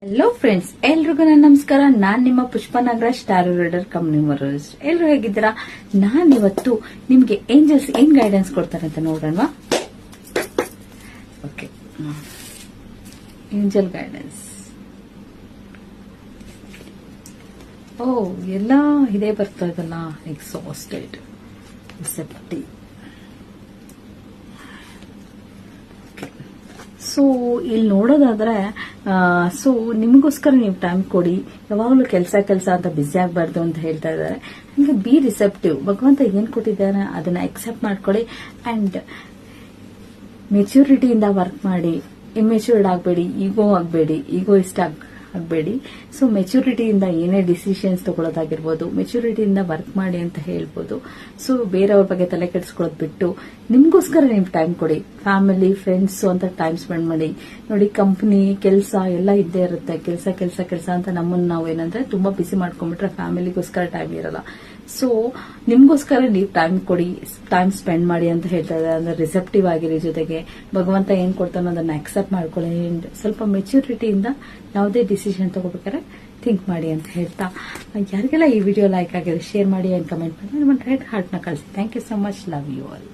Hello friends, ಎಲ್ರಿಗೂ ನನ್ನ ನಮಸ್ಕಾರ. ನಾನ್ ನಿಮ್ಮ ಪುಷ್ಪ ನಾಗರಾಜ್ ಸ್ಟಾರ್ ರೀಡರ್ ಕಮ್ಯುನಿವರ್ಸ್. ಎಲ್ರು ಹೇಗಿದ್ದೀರಾ? ನಾನ್ ಇವತ್ತು ನಿಮ್ಗೆ ಏಂಜಲ್ಸ್ ಏನ್ ಗೈಡೆನ್ಸ್ ಕೊಡ್ತಾರೆ ಅಂತ ನೋಡೋಣ. Okay, angel guidance. ಎಲ್ಲ ಇದೇ ಬರ್ತಾ ಇದಲ್ಲ, ಎಕ್ಸಾಸ್ಟೆಡ್, ರಿಸೆಪ್ಟಿವ್. ಸೊ ಇಲ್ಲಿ ನೋಡೋದಾದ್ರೆ, ಸೊ ನಿಮಗೋಸ್ಕರ ನೀವು ಟೈಮ್ ಕೊಡಿ. ಯಾವಾಗಲೂ ಕೆಲಸ ಅಂತ ಬ್ಯುಸಿ ಆಗಬಾರ್ದು ಅಂತ ಹೇಳ್ತಾ ಇದ್ದಾರೆ. ನಿಮಗೆ ಬಿ ರಿಸೆಪ್ಟಿವ್. ಭಗವಂತ ಏನ್ ಕೊಟ್ಟಿದ್ದಾನೆ ಅದನ್ನ ಅಕ್ಸೆಪ್ಟ್ ಮಾಡ್ಕೊಳ್ಳಿ ಅಂಡ್ ಮೆಚುರಿಟಿಯಿಂದ ವರ್ಕ್ ಮಾಡಿ. ಇಮ್ಮೆಚೂರ್ಡ್ ಆಗಬೇಡಿ, ಈಗೋಯಿಸ್ಟ್ ಆಗಬೇಡಿ. ಸೊ ಮೆಚುರಿಟಿಯಿಂದ ಏನೇ ಡಿಸಿಷನ್ಸ್ ತಗೊಳ್ಳೋದಾಗಿರ್ಬೋದು, ಮೆಚುರಿಟಿಯಿಂದ ವರ್ಕ್ ಮಾಡಿ ಅಂತ ಹೇಳ್ಬೋದು. ಸೊ ಬೇರೆಯವ್ರ ಬಗ್ಗೆ ತಲೆ ಕೆಡಿಸ್ಕೊಳ್ಳೋದು ಬಿಟ್ಟು ನಿಮ್ಗೋಸ್ಕರ ನೀವು ಟೈಮ್ ಕೊಡಿ. ಫ್ಯಾಮಿಲಿ, ಫ್ರೆಂಡ್ಸ್ ಅಂತ ಟೈಮ್ ಸ್ಪೆಂಡ್ ಮಾಡಿ. ನೋಡಿ, ಕಂಪನಿ, ಕೆಲಸ ಎಲ್ಲ ಇದ್ದೇ ಇರುತ್ತೆ. ಕೆಲಸ ಅಂತ ನಮ್ಮನ್ನು ನಾವು ಏನಂದ್ರೆ ತುಂಬಾ ಬಿಸಿ ಮಾಡ್ಕೊಂಡ್ಬಿಟ್ರೆ ಫ್ಯಾಮಿಲಿಗೋಸ್ಕರ ಟೈಮ್ ಇರಲ್ಲ. ಸೊ ನಿಮ್ಗೋಸ್ಕರ ನೀವು ಟೈಮ್ ಕೊಡಿ, ಟೈಮ್ ಸ್ಪೆಂಡ್ ಮಾಡಿ ಅಂತ ಹೇಳ್ತಾ ಇದ್ದಾರೆ. ಅಂದ್ರೆ ರಿಸೆಪ್ಟಿವ್ ಆಗಿರಿ. ಜೊತೆಗೆ ಭಗವಂತ ಏನ್ ಕೊಡ್ತಾನೋ ಅದನ್ನ ಅಕ್ಸೆಪ್ಟ್ ಮಾಡ್ಕೊಳ್ಳಿ. ಸ್ವಲ್ಪ ಮೆಚುರಿಟಿಯಿಂದ ಯಾವುದೇ ಡಿಸಿಷನ್ ತಗೋಬೇಕಾದ್ರೆ ಥಿಂಕ್ ಮಾಡಿ ಅಂತ ಹೇಳ್ತಾ, ಯಾರಿಗೆಲ್ಲ ಈ ವಿಡಿಯೋ ಲೈಕ್ ಆಗಿದೆ ಶೇರ್ ಮಾಡಿ ಅಂಡ್ ಕಮೆಂಟ್ ಮಾಡಿ. ನಿಮ್ಮ ರೆಡ್ ಹಾರ್ಟ್ ನ ಕಳಿಸಿ. Thank you so much. Love you all.